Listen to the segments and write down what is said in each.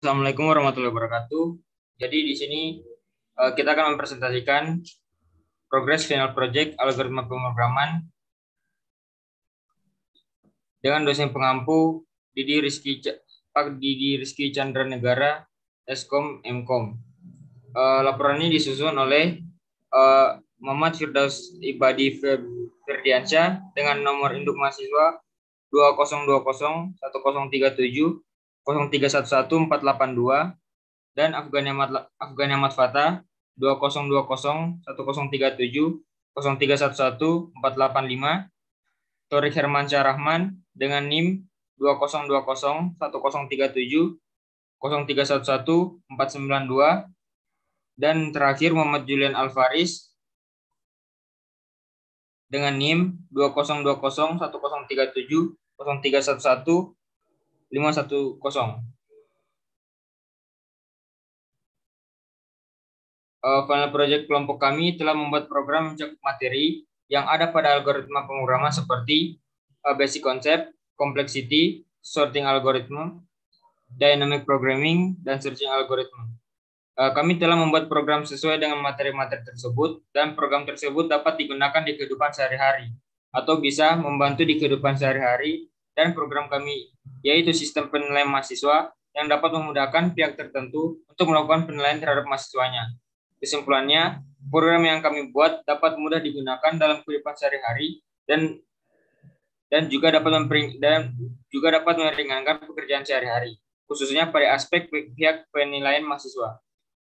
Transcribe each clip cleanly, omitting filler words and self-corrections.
Assalamualaikum warahmatullahi wabarakatuh. Jadi di sini kita akan mempresentasikan progres final project algoritma pemrograman dengan dosen pengampu Pak Didi Rizky Chandra Negara, Eskom Mkom. Laporan ini disusun oleh Muhammad Firdaus Ibadi Ferdiansyah dengan nomor induk mahasiswa 2020 1037 0311 482 dan Afghani Ahmad Fatah 2020 1037 0311 485, Torik Hermansyah Rahman dengan NIM 2020 1037 0311 492, dan terakhir Muhammad Julian Alvaris dengan NIM 2020 1037 0311 510. Final project kelompok kami telah membuat program mencakup materi yang ada pada algoritma pemrograman seperti basic concept, complexity, sorting algorithm, dynamic programming, dan searching algorithm. Kami telah membuat program sesuai dengan materi-materi tersebut, dan program tersebut dapat digunakan di kehidupan sehari-hari atau bisa membantu di kehidupan sehari-hari. Dan program kami yaitu sistem penilaian mahasiswa yang dapat memudahkan pihak tertentu untuk melakukan penilaian terhadap mahasiswanya. Kesimpulannya, program yang kami buat dapat mudah digunakan dalam kehidupan sehari-hari dan juga dapat meringankan pekerjaan sehari-hari, khususnya pada aspek pihak penilaian mahasiswa.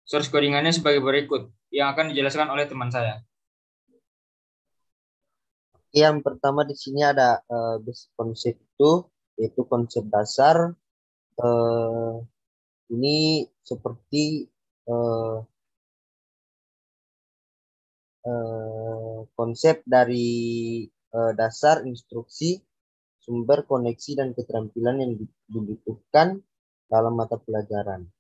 Source codingannya sebagai berikut, yang akan dijelaskan oleh teman saya. Yang pertama di sini ada basic konsep itu, yaitu konsep dasar. Ini seperti konsep dari dasar instruksi, sumber, koneksi, dan keterampilan yang dibutuhkan dalam mata pelajaran.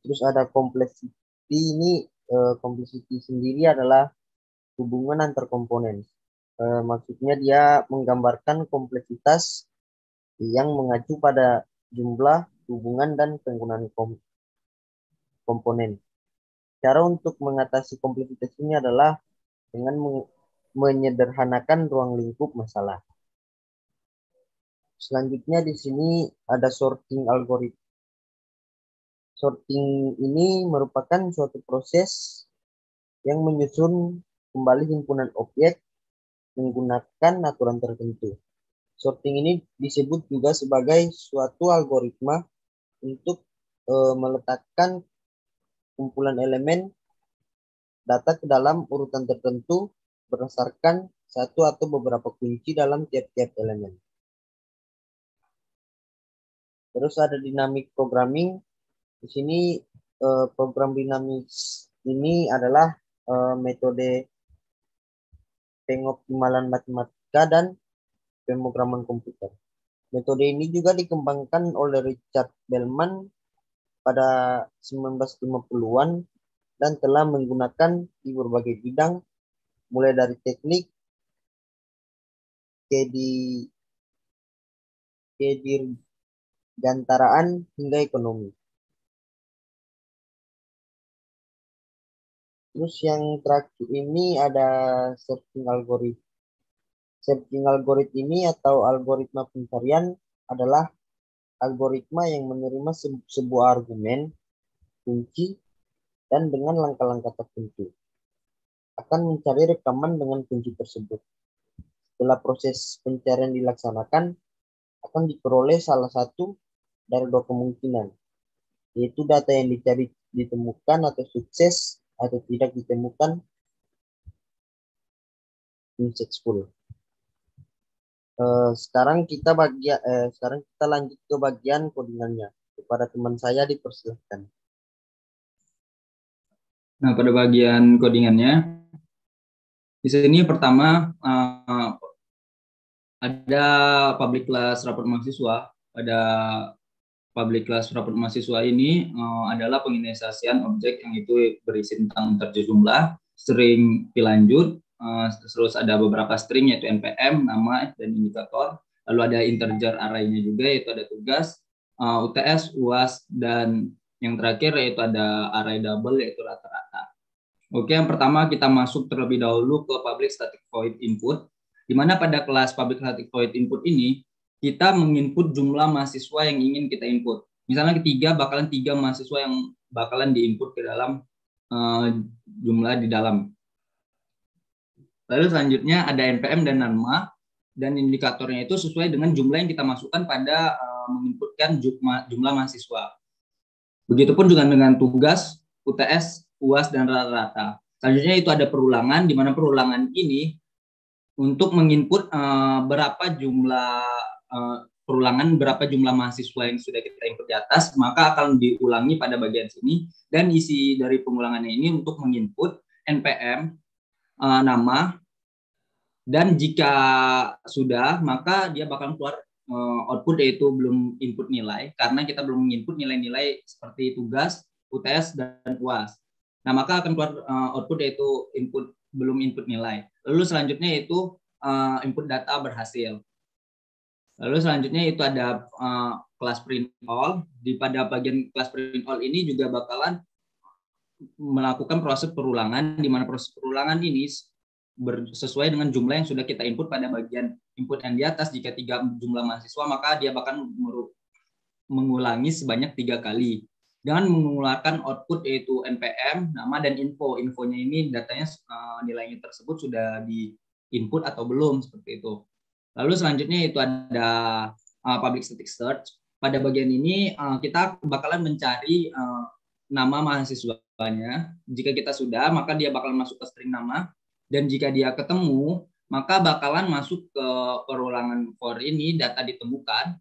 Terus ada complexity. Ini complexity sendiri adalah hubungan antar komponen. Maksudnya dia menggambarkan kompleksitas yang mengacu pada jumlah, hubungan, dan penggunaan komponen. Cara untuk mengatasi kompleksitas ini adalah dengan menyederhanakan ruang lingkup masalah. Selanjutnya di sini ada sorting algoritma. Sorting ini merupakan suatu proses yang menyusun kembali himpunan objek menggunakan aturan tertentu. Sorting ini disebut juga sebagai suatu algoritma untuk meletakkan kumpulan elemen data ke dalam urutan tertentu berdasarkan satu atau beberapa kunci dalam tiap-tiap elemen. Terus ada dynamic programming. Di sini program dinamis ini adalah metode pengoptimalan matematika dan pemrograman komputer. Metode ini juga dikembangkan oleh Richard Bellman pada 1950-an dan telah menggunakan di berbagai bidang, mulai dari teknik, kedirgantaraan, hingga ekonomi. Terus yang terakhir ini ada searching algorithm. Searching algorithm ini atau algoritma pencarian adalah algoritma yang menerima sebuah argumen, kunci, dan dengan langkah-langkah tertentu akan mencari rekaman dengan kunci tersebut. Setelah proses pencarian dilaksanakan, akan diperoleh salah satu dari dua kemungkinan, yaitu data yang dicari ditemukan atau sukses atau tidak ditemukan successful. Sekarang kita lanjut ke bagian codingannya. Kepada teman saya dipersilahkan. Nah, pada bagian codingannya, di sini pertama ada public class raport mahasiswa. Pada public class raport mahasiswa ini adalah penginisiasian objek yang itu berisi tentang terjun jumlah, string lanjut, terus ada beberapa string yaitu npm, nama, dan indikator. Lalu ada integer array-nya juga yaitu ada tugas, UTS, UAS, dan yang terakhir yaitu ada array double yaitu rata-rata. Oke, yang pertama kita masuk terlebih dahulu ke public static void input, di mana pada kelas public static void input ini kita menginput jumlah mahasiswa yang ingin kita input. Misalnya ketiga bakalan 3 mahasiswa yang bakalan diinput ke dalam jumlah di dalam. Lalu selanjutnya ada npm dan nama, dan indikatornya itu sesuai dengan jumlah yang kita masukkan pada menginputkan jumlah mahasiswa. Begitupun juga dengan tugas, UTS, UAS, dan rata-rata. Selanjutnya itu ada perulangan, di mana perulangan ini untuk menginput berapa jumlah berapa jumlah mahasiswa yang sudah kita input di atas, maka akan diulangi pada bagian sini, dan isi dari pengulangannya ini untuk menginput npm, nama, dan jika sudah, maka dia bakal keluar output yaitu belum input nilai, karena kita belum menginput nilai-nilai seperti tugas, UTS, dan UAS. Nah, maka akan keluar output yaitu belum input nilai. Lalu selanjutnya itu input data berhasil. Lalu selanjutnya itu ada kelas print all. Pada bagian kelas print all ini juga bakalan melakukan proses perulangan, di mana proses perulangan ini sesuai dengan jumlah yang sudah kita input pada bagian input yang di atas. Jika 3 jumlah mahasiswa, maka dia bakal mengulangi sebanyak 3 kali dengan mengeluarkan output yaitu npm, nama, dan info. Infonya ini datanya nilainya tersebut sudah di input atau belum, seperti itu. Lalu selanjutnya itu ada public static search. Pada bagian ini kita bakalan mencari nama mahasiswanya. Jika kita sudah, maka dia bakal masuk ke string nama, dan jika dia ketemu, maka bakalan masuk ke perulangan for ini data ditemukan.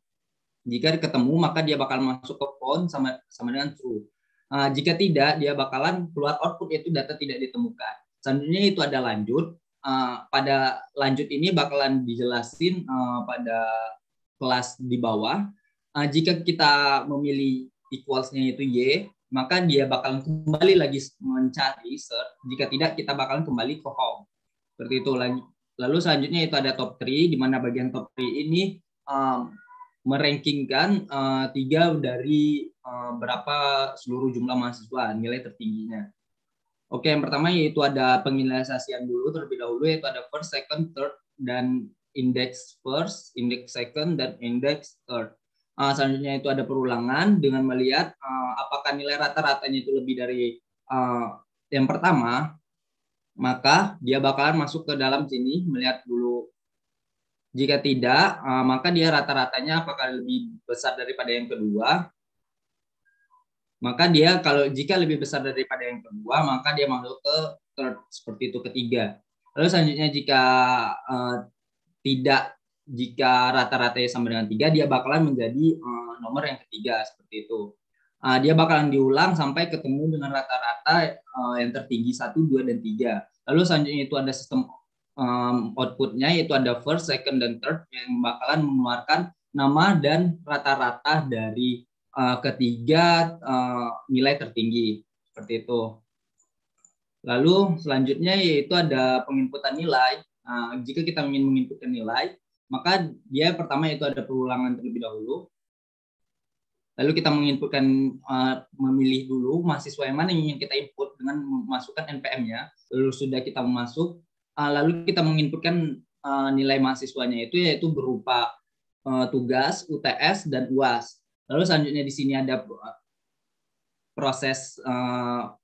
Jika ketemu, maka dia bakal masuk ke found sama dengan true. Jika tidak, dia bakalan keluar output yaitu data tidak ditemukan. Selanjutnya itu ada lanjut. Pada lanjut ini bakalan dijelasin pada kelas di bawah. Jika kita memilih equals-nya itu y, maka dia bakalan kembali lagi mencari search. Jika tidak, kita bakalan kembali ke home. Seperti itu. Lalu selanjutnya itu ada top 3, di mana bagian top 3 ini merankingkan 3 dari berapa seluruh jumlah mahasiswa, nilai tertingginya. Oke, yang pertama yaitu ada pengindeksasian dulu terlebih dahulu, yaitu ada first, second, third, dan index first, index second, dan index third. Selanjutnya itu ada perulangan dengan melihat apakah nilai rata-ratanya itu lebih dari yang pertama, maka dia bakalan masuk ke dalam sini, melihat dulu. Jika tidak, maka dia rata-ratanya apakah lebih besar daripada yang kedua. Maka dia jika lebih besar daripada yang kedua, maka dia masuk ke third, seperti itu, ketiga. Lalu selanjutnya jika rata-ratanya sama dengan 3, dia bakalan menjadi nomor yang ketiga, seperti itu. Dia bakalan diulang sampai ketemu dengan rata-rata yang tertinggi 1, 2, dan 3. Lalu selanjutnya itu ada sistem outputnya, yaitu ada first, second, dan third, yang bakalan mengeluarkan nama dan rata-rata dari ketiga nilai tertinggi, seperti itu. Lalu selanjutnya yaitu ada penginputan nilai. Jika kita ingin menginputkan nilai, maka dia pertama itu ada perulangan terlebih dahulu. Lalu kita menginputkan, memilih dulu mahasiswa yang mana yang ingin kita input dengan memasukkan npm-nya. Lalu sudah kita masuk, lalu kita menginputkan nilai mahasiswanya itu yaitu berupa tugas, UTS, dan UAS. Lalu selanjutnya di sini ada proses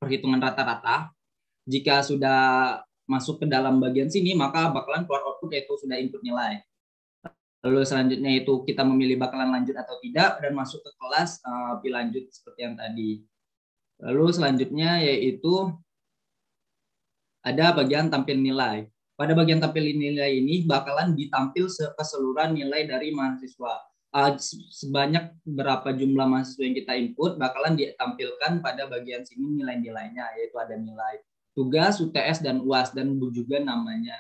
perhitungan rata-rata. Jika sudah masuk ke dalam bagian sini, maka bakalan keluar output yaitu sudah input nilai. Lalu selanjutnya itu kita memilih bakalan lanjut atau tidak dan masuk ke kelas pilih lanjut seperti yang tadi. Lalu selanjutnya yaitu ada bagian tampil nilai. Pada bagian tampil nilai ini bakalan ditampil keseluruhan nilai dari mahasiswa. Sebanyak berapa jumlah mahasiswa yang kita input bakalan ditampilkan pada bagian sini nilai-nilainya, yaitu ada nilai tugas, UTS, dan UAS, dan juga namanya.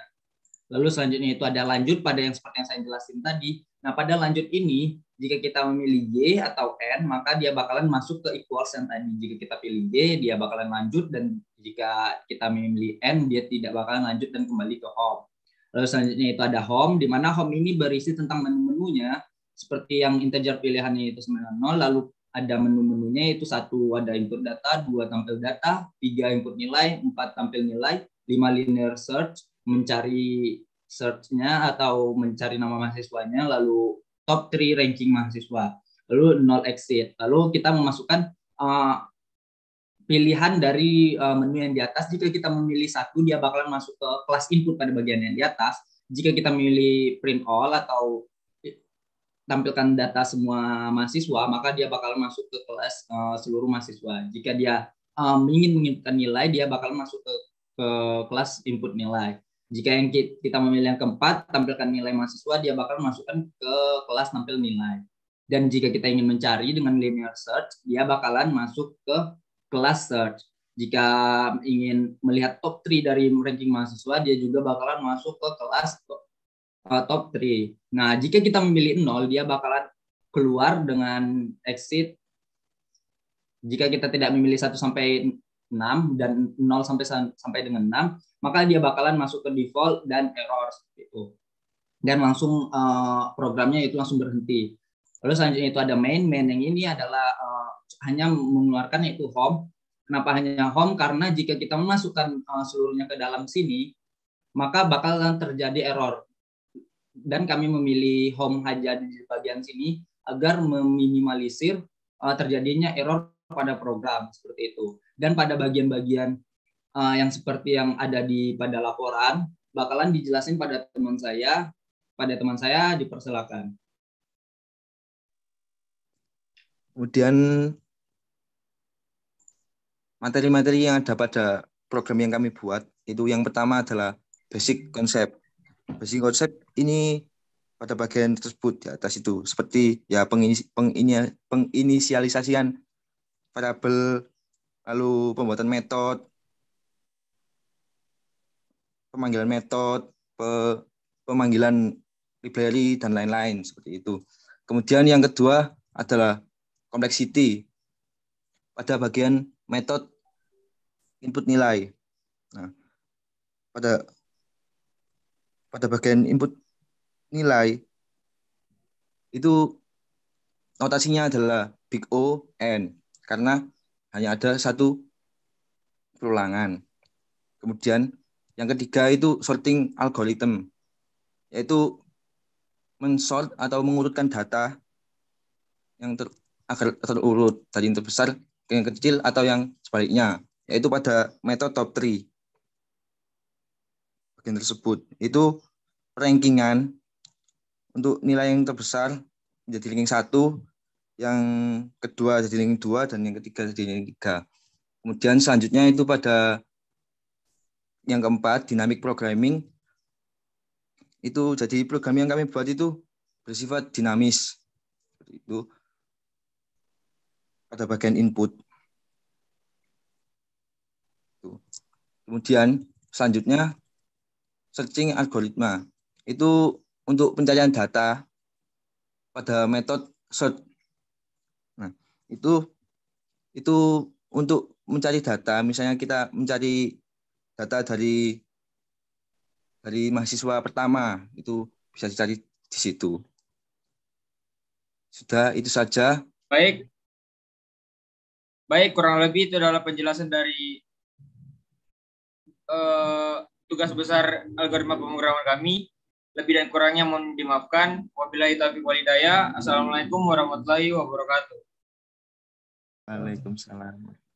Lalu selanjutnya itu ada lanjut pada yang seperti yang saya jelasin tadi. Nah, pada lanjut ini, jika kita memilih Y atau N, maka dia bakalan masuk ke equals yang tadi. Jika kita pilih Y, dia bakalan lanjut, dan jika kita memilih N, dia tidak bakalan lanjut dan kembali ke home. Lalu selanjutnya itu ada home, di mana home ini berisi tentang menu-menunya, seperti yang integer pilihannya itu 9, lalu ada menu-menunya itu 1 ada input data, 2 tampil data, 3 input nilai, 4 tampil nilai, 5 linear search, mencari search-nya atau mencari nama mahasiswanya, lalu top 3 ranking mahasiswa, lalu 0 exit. Lalu kita memasukkan pilihan dari menu yang di atas. Jika kita memilih 1, dia bakalan masuk ke kelas input pada bagian yang di atas. Jika kita memilih print all atau tampilkan data semua mahasiswa, maka dia bakalan masuk ke kelas seluruh mahasiswa. Jika dia ingin menginputkan nilai, dia bakalan masuk ke kelas input nilai. Jika yang kita memilih yang keempat, tampilkan nilai mahasiswa, dia bakal masukkan ke kelas tampil nilai. Dan jika kita ingin mencari dengan linear search, dia bakalan masuk ke kelas search. Jika ingin melihat top 3 dari ranking mahasiswa, dia juga bakalan masuk ke kelas top 3. Nah, jika kita memilih 0, dia bakalan keluar dengan exit. Jika kita tidak memilih 1 sampai 6 dan 0 sampai dengan 6, maka dia bakalan masuk ke default dan error seperti itu. Dan langsung programnya itu langsung berhenti. Lalu selanjutnya itu ada main. Main yang ini adalah hanya mengeluarkan yaitu home. Kenapa hanya home? Karena jika kita memasukkan seluruhnya ke dalam sini, maka bakalan terjadi error. Dan kami memilih home saja di bagian sini agar meminimalisir terjadinya error pada program seperti itu. Dan pada bagian-bagian yang seperti yang ada pada laporan bakalan dijelasin pada teman saya. Pada teman saya dipersilakan. Kemudian materi-materi yang ada pada program yang kami buat itu yang pertama adalah basic concept. Basic concept ini pada bagian tersebut di atas itu seperti ya penginisialisasian variabel, lalu pembuatan metode, pemanggilan metode, pemanggilan library dan lain-lain seperti itu. Kemudian yang kedua adalah complexity pada bagian metode input nilai. Nah, pada bagian input nilai itu notasinya adalah big O N karena hanya ada 1 perulangan. Kemudian yang ketiga itu sorting algorithm, yaitu mensort atau mengurutkan data yang agar terurut dari yang terbesar ke yang kecil atau yang sebaliknya, yaitu pada metode top 3. Bagian tersebut itu rankingan untuk nilai yang terbesar menjadi ranking 1, yang kedua jadi ranking 2, dan yang ketiga jadi ranking 3. Kemudian selanjutnya itu pada yang keempat, dynamic programming. Itu jadi program yang kami buat itu bersifat dinamis. Itu pada bagian input. Kemudian selanjutnya searching algoritma. Itu untuk pencarian data pada metode search. Nah, itu untuk mencari data, misalnya kita mencari data dari mahasiswa pertama, itu bisa dicari di situ. Sudah, itu saja. Baik, kurang lebih itu adalah penjelasan dari tugas besar algoritma pemrograman kami. Lebih dan kurangnya mohon dimaafkan. Wabillahi taufiq wal hidayah. Assalamualaikum warahmatullahi wabarakatuh. Waalaikumsalam.